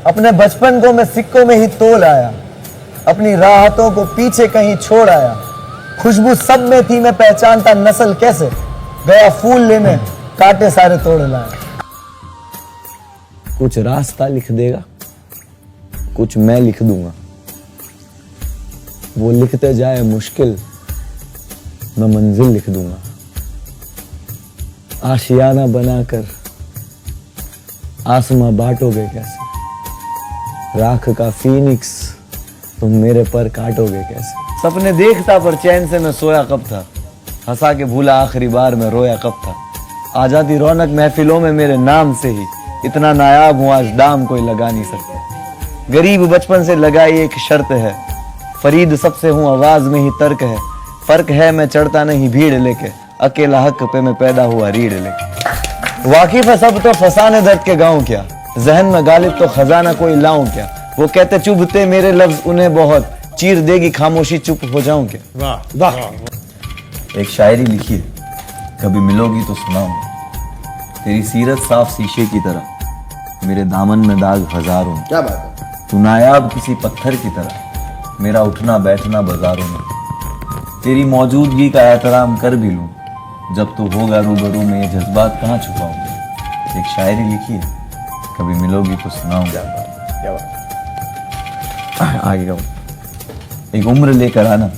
अपने बचपन को मैं सिक्कों में ही तोल आया, अपनी राहतों को पीछे कहीं छोड़ आया। खुशबू सब में थी, मैं पहचानता नस्ल कैसे, गया फूल लेने कांटे सारे तोड़ लाया। कुछ रास्ता लिख देगा, कुछ मैं लिख दूंगा, वो लिखते जाए मुश्किल, मैं मंजिल लिख दूंगा। आशियाना बनाकर आसमां बांटोगे कैसे, राख का फीनिक्स तुम मेरे पर काटोगे कैसे। सपने देखता पर चैन से मैं सोया कब था, हंसा के भूला आखिरी बार मैं रोया कब था। आ जाती रौनक महफिलों में मेरे नाम से ही, इतना नायाब हूं आज दाम कोई लगा नहीं सकता। गरीब बचपन से लगाई एक शर्त है, फरीद सबसे हूं आवाज में ही तर्क है। फर्क है मैं चढ़ता नहीं भीड़ लेके, अकेला हक पे मैं पैदा हुआ रीढ़ लेके। वाकिफ है सब तो फसाने दर्द के गाँव क्या, जहन में गालिब तो खजाना कोई लाऊं क्या। वो कहते चुभते मेरे लफ्ज उन्हें बहुत, चीर देगी खामोशी चुप हो जाऊं क्या। वाह वाह। एक शायरी लिखी है, कभी मिलोगी तो सुनाऊंगा। तेरी सीरत साफ शीशे की तरह, मेरे दामन में दाग हजारों। क्या बात है। तू नायाब किसी पत्थर की तरह, मेरा उठना बैठना बाजारों में। तेरी मौजूदगी का एहतराम कर भी लूं, जब तू होगा रूबरू में ये जज्बात कहाँ छुपाऊंगा। एक शायरी लिखी है, कभी मिलोगी तो सुनाऊंगा। क्या बात। आगे गाऊं। एक उम्र लेकर आना,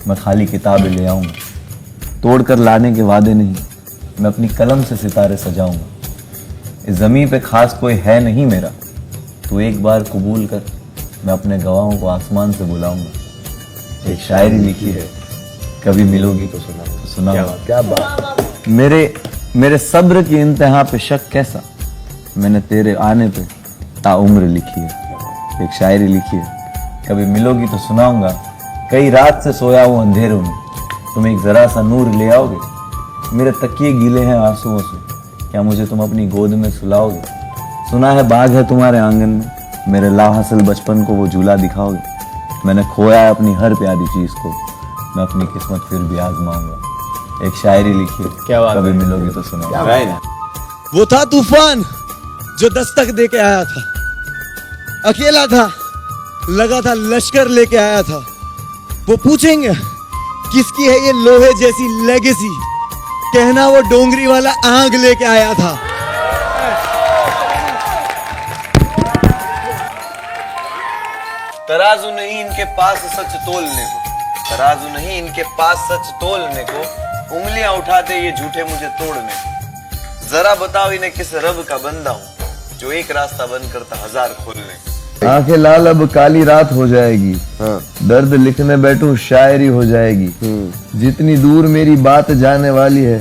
मैं खाली किताबें ले आऊंगा। तोड़कर लाने के वादे नहीं, मैं अपनी कलम से सितारे सजाऊंगा। इस जमीन पे खास कोई है नहीं मेरा, तू एक बार कबूल कर, मैं अपने गवाहों को आसमान से बुलाऊंगा। एक शायरी लिखी है, कभी मिलोगी तो सुनाऊंगा। क्या बात। मेरे सब्र की इंतहा पे शक कैसा, मैंने तेरे आने पे ताउम्र लिखी है। एक शायरी लिखी है, कभी मिलोगी तो सुनाऊंगा। कई रात से सोया हूं अंधेरों में, तुम एक जरा सा नूर ले आओगे। मेरे तकिए गीले हैं आंसुओं से, क्या मुझे तुम अपनी गोद में सुलाओगे। सुना है बाग है तुम्हारे आंगन में, मेरे लाहासिल बचपन को वो झूला दिखाओगे। मैंने खोया है अपनी हर प्यारी चीज को, मैं अपनी किस्मत फिर भी आजमाऊंगा। एक शायरी लिखी है, क्या बात कभी है। मिलोगी तो सुनाऊंगा। वो था तूफान जो दस्तक दे के आया था, अकेला था, लगा था लश्कर लेके आया था। वो पूछेंगे किसकी है ये लोहे जैसी लेगेसी, कहना वो डोंगरी वाला आग लेके आया था। तराजू नहीं इनके पास सच तोलने को, तराजू नहीं इनके पास सच तोलने को, उंगलियां उठाते ये झूठे मुझे तोड़ने को। जरा बताओ इन्हें किस रब का बंदा हूं, जो एक रास्ता बंद करता हजार खोलने को। आंखें लाल अब काली रात हो जाएगी, दर्द लिखने बैठूं शायरी हो जाएगी। जितनी दूर मेरी बात जाने वाली है,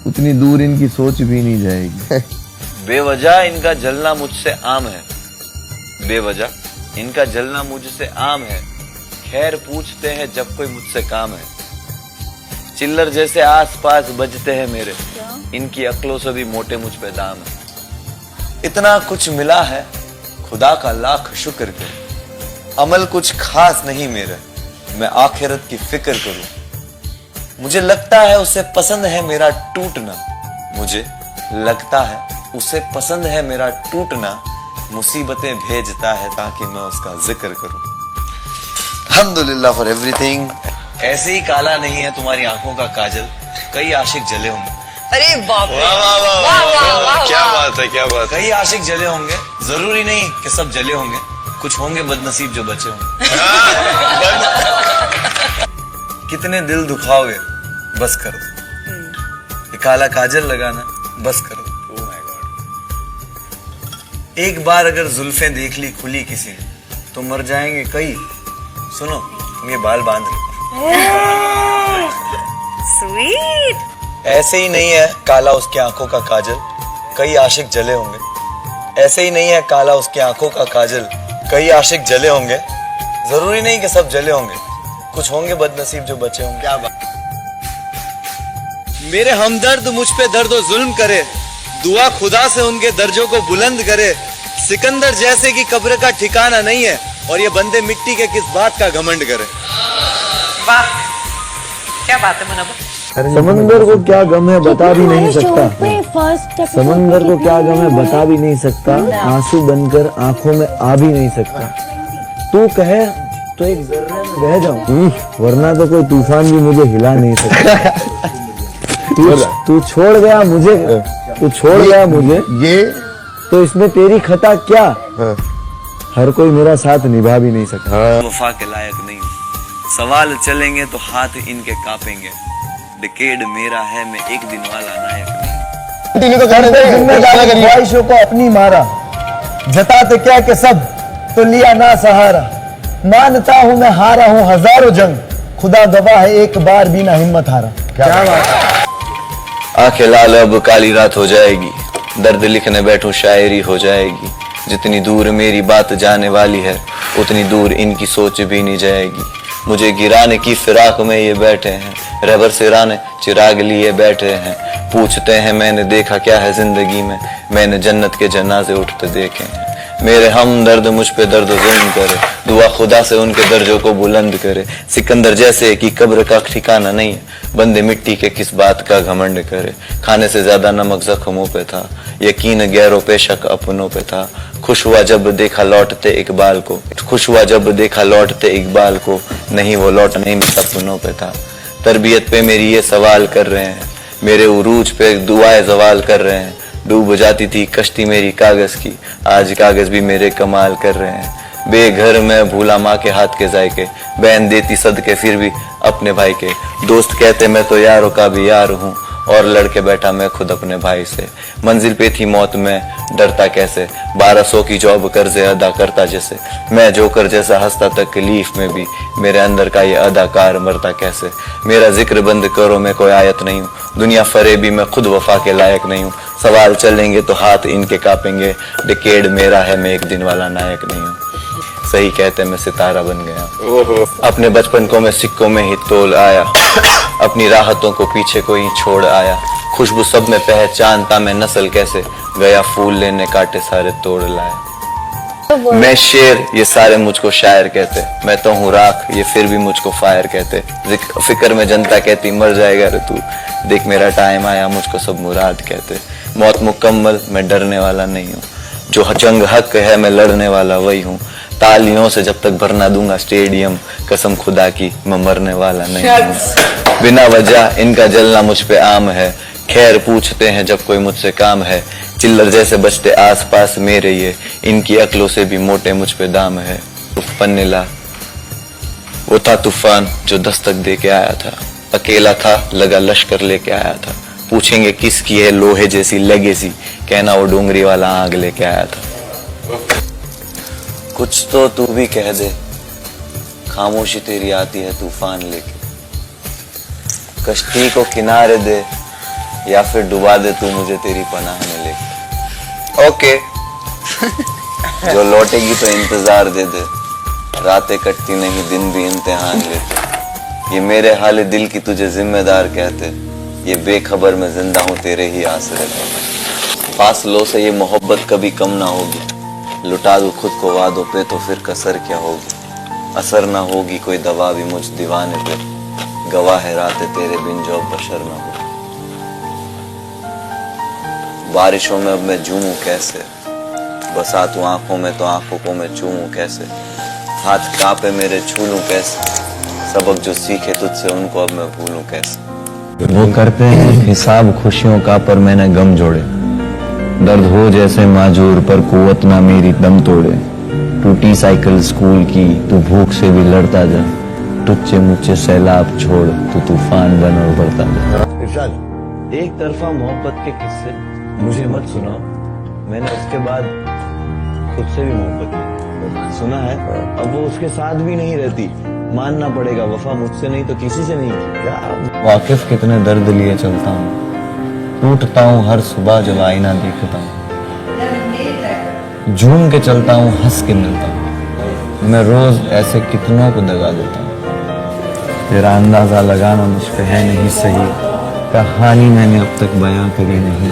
उतनी दूर इनकी सोच भी नहीं जाएगी। बेवजह इनका जलना मुझसे आम है, बेवजह इनका जलना मुझसे आम है। खैर पूछते हैं जब कोई मुझसे काम है। चिल्लर जैसे आसपास बजते हैं मेरे, इनकी अक्लों से भी मोटे मुझ पे दाम है। इतना कुछ मिला है खुदा का लाख शुक्र कर, अमल कुछ खास नहीं मेरा, मैं आखिरत की फिक्र करूं। मुझे लगता है उसे पसंद है मेरा टूटना, मुझे लगता है उसे पसंद है मेरा टूटना। मुसीबतें भेजता है ताकि मैं उसका जिक्र करूं। अल्हम्दुलिल्लाह फॉर एवरीथिंग। ऐसे ही काला नहीं है तुम्हारी आंखों का काजल, कई आशिक जले होंगे। अरे बाप रे, वाह वाह वाह वाह वाह वाह क्या वाह। बात है, क्या बात है। कई आशिक जले होंगे, जरूरी नहीं कि सब जले होंगे, कुछ होंगे बदनसीब जो बचे होंगे। कितने दिल दुखाओगे, बस कर दो। ये काला काजल लगाना बस कर दो। Oh my God. एक बार अगर जुल्फें देख ली खुली किसी ने, तो मर जाएंगे कई। सुनो तुम ये बाल बांध लो। स्वीट। ऐसे ही नहीं है काला उसकी आंखों का काजल, कई आशिक जले होंगे। ऐसे ही नहीं है काला उसकी आंखों का काजल, कई आशिक जले होंगे। जरूरी नहीं कि सब जले होंगे, कुछ होंगे बदनसीब जो बचे होंगे। क्या बात। मेरे हमदर्द मुझ पे दर्द और जुल्म करे, दुआ खुदा से उनके दर्जों को बुलंद करे। सिकंदर जैसे की कब्र का ठिकाना नहीं है, और ये बंदे मिट्टी के किस बात का घमंड करे। वाह क्या बात है मुनव्वर। समंदर को क्या गम है बता भी नहीं सकता, समंदर को क्या गम है बता भी नहीं सकता, आंसू बनकर आंखों में आ भी नहीं सकता। तू कहे तो एक जर्रे में बह जाऊं, वरना तो कोई तूफान भी मुझे हिला नहीं सकता। तू छोड़ गया मुझे, तू छोड़ गया मुझे, ये तो इसमें तेरी खता क्या? हर कोई मेरा साथ निभा भी नहीं सकता। वफा के लायक नहीं हूँ, सवाल चलेंगे तो हाथ इनके कांपेंगे। डिकेड मेरा है, मैं एक दिन वाला नायक नहीं। जिम्मेदारी ख्वाहिशों को अपनी मारा, जताते क्या के सब तो लिया ना सहारा। मानता हूँ मैं हारा हूँ हजारों जंग, खुदा गवाह है एक बार भी ना हिम्मत हारा। क्या बात। आंखें लाल अब काली रात हो जाएगी, दर्द लिखने बैठूं शायरी हो जाएगी। जितनी दूर मेरी बात जाने वाली है, उतनी दूर इनकी सोच भी नहीं जाएगी। मुझे गिराने की फिराक में ये बैठे हैं, रबर सिराने चिराग लिए बैठे हैं। पूछते हैं मैंने देखा क्या है जिंदगी में, मैंने जन्नत के जनाजे उठते देखे हैं। मेरे हमदर्द मुझ पे दर्द जुल्म करे, दुआ खुदा से उनके दर्जों को बुलंद करे। सिकंदर जैसे कि कब्र का ठिकाना नहीं है, बंदे मिट्टी के किस बात का घमंड करे। खाने से ज्यादा नमक जख्मों पे था, यकीन गैरों पे शक अपनों पे था। खुश हुआ जब देखा लौटते इकबाल को, खुश हुआ जब देखा लौटते इकबाल को, नहीं वो लौट नहीं सपनों पे था। तरबियत पे मेरी ये सवाल कर रहे हैं, मेरे उरूज पे दुआएं जवाल कर रहे हैं। डूब जाती थी कश्ती मेरी कागज की, आज कागज भी मेरे कमाल कर रहे हैं। बेघर में भूला माँ के हाथ के जायके, बहन देती सदके फिर भी अपने भाई के। दोस्त कहते मैं तो यारों का भी यार हूँ, और लड़के बैठा मैं खुद अपने भाई से। मंजिल पे थी मौत में डरता कैसे, 1200 की जॉब कर्जे अदा करता जैसे। मैं जोकर जैसा हंसता तकलीफ में भी, मेरे अंदर का ये अदाकार मरता कैसे। मेरा जिक्र बंद करो मैं कोई आयत नहीं हूँ, दुनिया फरेबी मैं खुद वफा के लायक नहीं हूँ। सवाल चलेंगे तो हाथ इनके कांपेंगे, डिकेड मेरा है मैं एक दिन वाला नायक नहीं हूँ। सही कहते मैं सितारा बन गया, अपने बचपन को मैं सिक्कों में ही तोल आया। अपनी राहतों को पीछे कोई छोड़ आया, खुशबू सब में पहचानता मैं नस्ल कैसे। गया फूल लेने कांटे सारे तोड़ लाया। मैं शेर ये सारे मुझको शायर कहते, मैं तो हूँ राख ये फिर भी मुझको फायर कहते। फिक्र में जनता कहती मर जाएगा रे तू, देख मेरा टाइम आया मुझको सब मुराद कहते। मौत मुकम्मल मैं डरने वाला नहीं हूँ, जो जंग हक है मैं लड़ने वाला वही हूँ। तालियों से जब तक भरना दूंगा स्टेडियम, कसम खुदा की मैं मरने वाला नहीं हूँ। बिना वजह इनका जलना मुझ पे आम है, खैर पूछते हैं जब कोई मुझसे काम है। चिल्लर जैसे बचते आसपास मेरे ये, इनकी अक्लों से भी मोटे मुझ पे दाम है। पन्नेला वो था तूफान जो दस्तक दे के आया था, अकेला था लगा लश्कर लेके आया था। पूछेंगे किसकी है लोहे जैसी लेगेसी, कहना वो डोंगरी वाला आग लेके आया था। कुछ तो तू भी कह दे, खामोशी तेरी आती है तूफान लेके। कश्ती को किनारे दे या फिर डुबा दे तू मुझे तेरी पनाह में लेके। ओके जो लौटेगी तो इंतजार दे दे, रातें कटती नहीं दिन भी इम्तिहान लेते। ये मेरे हाल दिल की तुझे जिम्मेदार कहते, ये बेखबर मैं जिंदा हूँ तेरे ही आसरे पे। फासलों से ये मोहब्बत कभी कम ना होगी, लुटा दूं खुद को वादों पे तो फिर कसर क्या होगी। असर ना होगी कोई दवा भी मुझ दीवाने पे, गवाह है रातें तेरे बिन जो बशर ना हो। बारिशों में अब मैं झूमूं कैसे, बसा तू आंखों में तो आंखों को मैं चूमूं कैसे। हाथ कांपे मेरे छू लूं कैसे, सबक जो सीखे तुझसे उनको अब मैं भूलूं कैसे। वो करते हैं हिसाब खुशियों का पर मैंने गम जोड़े, दर्द हो जैसे माजूर पर कुव्वत ना मेरी दम तोड़े। टूटी साइकिल स्कूल की तू भूख से भी लड़ता जा, टुच्चे मुच्चे सैलाब छोड़ तू तूफान बन और बढ़ता जा। एक तरफा मोहब्बत के किस्से मुझे मत सुनाओ, मैंने उसके बाद खुद से भी मोहब्बत की सुना है, अब वो उसके साथ भी नहीं रहती। मानना पड़ेगा वफा मुझसे नहीं तो किसी से नहीं की। क्या वाकिफ कितने दर्द लिए चलता हूँ, टूटता हूँ हर सुबह जब आईना देखता हूँ। झूम के चलता हूँ हंस के मिलता हूँ, मैं रोज ऐसे कितनों को दगा देता हूँ। तेरा अंदाजा लगाना मुझ पे है नहीं सही, कहानी मैंने अब तक बयां करी नहीं।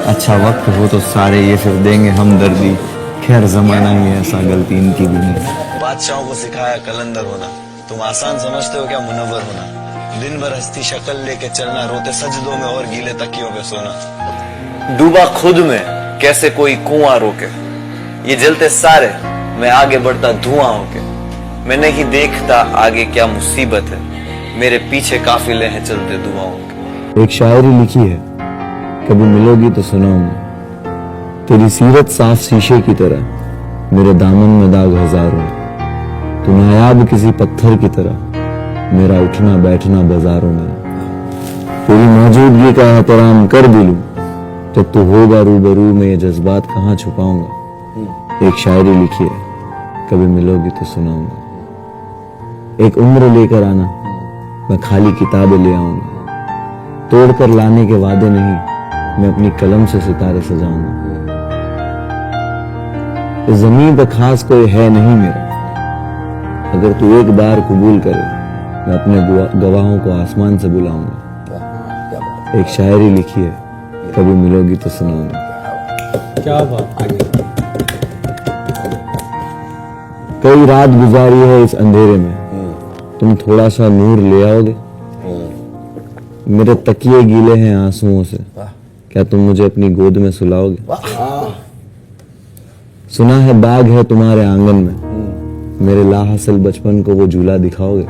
अच्छा वक्त हो तो सारे ये फिर देंगे हमदर्दी, खैर जमाना ही ऐसा गलती इनकी भी नहीं। बादशाहों को सिखाया कलंदर होना, तुम आसान समझते हो क्या मुनव्वर होना। दिन भर हंसती शक्ल लेके चलना, रोते सजदों में और गीले तकियों पे सोना। डूबा खुद में कैसे कोई कुआं रोके, ये जलते सारे मैं आगे बढ़ता धुआं होके। मैं नहीं देखता आगे क्या मुसीबत है, मेरे पीछे काफिले हैं चलते धुआं के। एक शायरी लिखी है, कभी मिलोगी तो सुनाऊंगा। तेरी सीरत साफ शीशे की तरह, मेरे दामन में दाग हजारों। तू नायाब किसी पत्थर की तरह, मेरा उठना बैठना बाजारों में। तेरी मौजूदगी का एहतराम कर भी लूं, जब तू होगा रूबरू में ये जज्बात कहाँ छुपाऊंगा। एक शायरी लिखी है, कभी मिलोगी तो सुनाऊंगा। एक उम्र लेकर आना, मैं खाली किताबें ले आऊंगा। तोड़कर लाने के वादे नहीं, मैं अपनी कलम से सितारे सजाऊंगा। इस जमीन पे खास कोई है नहीं मेरा, अगर तू एक बार कबूल करे, मैं अपने गवाहों को आसमान से बुलाऊंगा। एक शायरी लिखी है, कभी मिलोगी तो सुनाऊंगा। क्या बात है। कई रात गुजारी है इस अंधेरे में, तुम थोड़ा सा नूर ले आओगे। मेरे तकिए गीले हैं आंसुओं से, क्या तुम मुझे अपनी गोद में सुलाओगे। सुना है बाग है तुम्हारे आंगन में, मेरे लाहासिल बचपन को वो झूला दिखाओगे।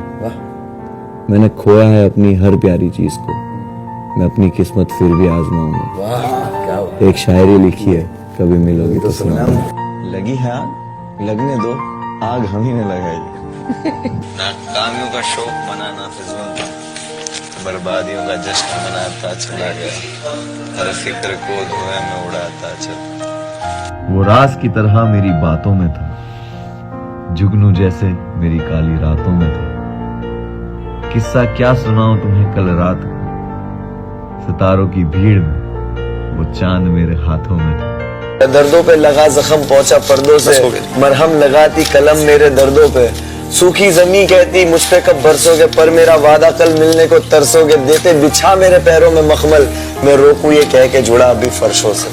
मैंने खोया है अपनी हर प्यारी चीज को, मैं अपनी किस्मत फिर भी आजमाऊंगा। एक शायरी लिखी है, कभी मिलोगी तो सुनाऊंगा। लगी है आग, लगने दो, आग हम ही ने लगाई। ना कामियों का शौक मनाना फिजूल था, बर्बादियों का जश्न मनाता चला गया, हर फिक्र को धुएं में उड़ाता चला। वो राज की तरह मेरी बातों में था, जुगनू जैसे मेरी काली रातों में था। किस्सा क्या सुनाऊं तुम्हें कल रात का, सितारों की भीड़ में वो चांद मेरे हाथों में था। दर्दों पे लगा जख्म पहुंचा पर्दों से, मरहम लगाती कलम मेरे दर्दों पे। सूखी जमी कहती मुझ पे कब बरसोगे, पर मेरा वादा कल मिलने को तरसोगे। देते बिछा मेरे पैरों में मखमल, मैं रोकूं ये कह के जुड़ा अभी फर्शों से।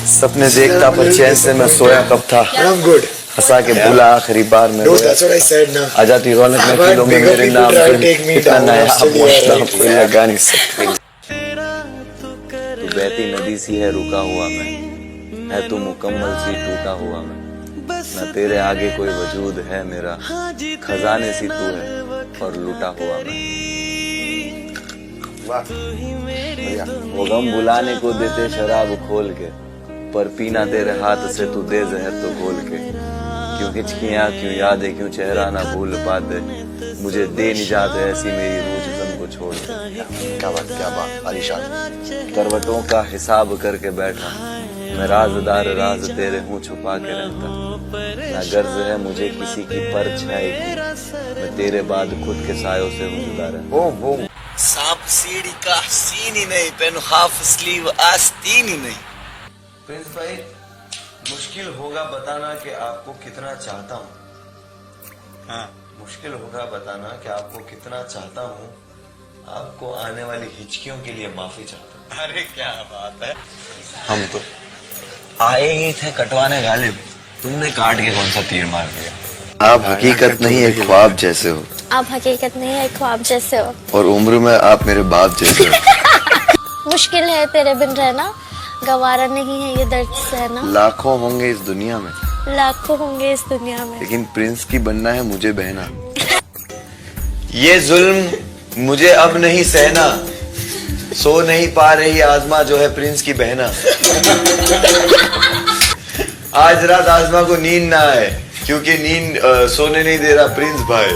सपने देखता पर चैन से मैं सोया कब था, हंसा के भूला आखिरी बार में। आ जाती रौनक महफिलों में मेरे नाम पे, इतना नया कोई लगा नहीं सकती। तू बहती नदी सी है रुका हुआ मैं, है तू मुकम्मल सी टूटा हुआ मैं। न तेरे आगे कोई वजूद है मेरा, खजाने सी तू है और लूटा हुआ मैं। वो गम बुलाने को देते शराब खोल के, पर पीना तेरे हाथ से तू दे जहर तो घोल के। क्यों हिचकियां क्यों यादें क्यों चेहरा ना भूल पाते, मुझे दे निजात ऐसी मेरी रूह जिस्म को छोड़ के। क्या बात आलिशान। करवटों का हिसाब करके बैठा, मैं राजदार राज तेरे हूँ छुपा के रहता। ना गर्ज है मुझे किसी की परछाई की, मैं तेरे बाद खुद के सायों से हूँ जुदा रहता। सांप सीढ़ी का सीन ही नहीं, पेन हाफ स्लीव आस्तीन ही नहीं। प्रिंस भाई, मुश्किल होगा बताना कि आपको कितना चाहता हूँ। हाँ, मुश्किल होगा बताना कि आपको कितना चाहता हूँ। आपको आने वाली हिचकियों के लिए माफी चाहता हूँ। अरे क्या बात है। हम तो आए ही थे कटवाने गालिब, तुमने काट के कौन सा तीर मार दिया। आप हकीकत नहीं एक ख्वाब जैसे हो। आप हकीकत नहीं है ख्वाब जैसे हो, और उम्र में आप मेरे बाप जैसे हो। मुश्किल है तेरे बिन रहना, गवारा नहीं है ये दर्द सहना। लाखों होंगे इस दुनिया में, लाखों होंगे इस दुनिया में, लेकिन प्रिंस की बनना है मुझे बहना। ये जुल्म मुझे अब नहीं सहना, सो नहीं पा रही आजमा जो है प्रिंस की बहना। आज रात आजमा को नींद ना आए, क्योंकि नींद सोने नहीं दे रहा प्रिंस भाई।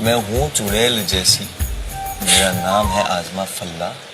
मैं हूँ चुड़ैल जैसी, मेरा नाम है आजमा फल्ला।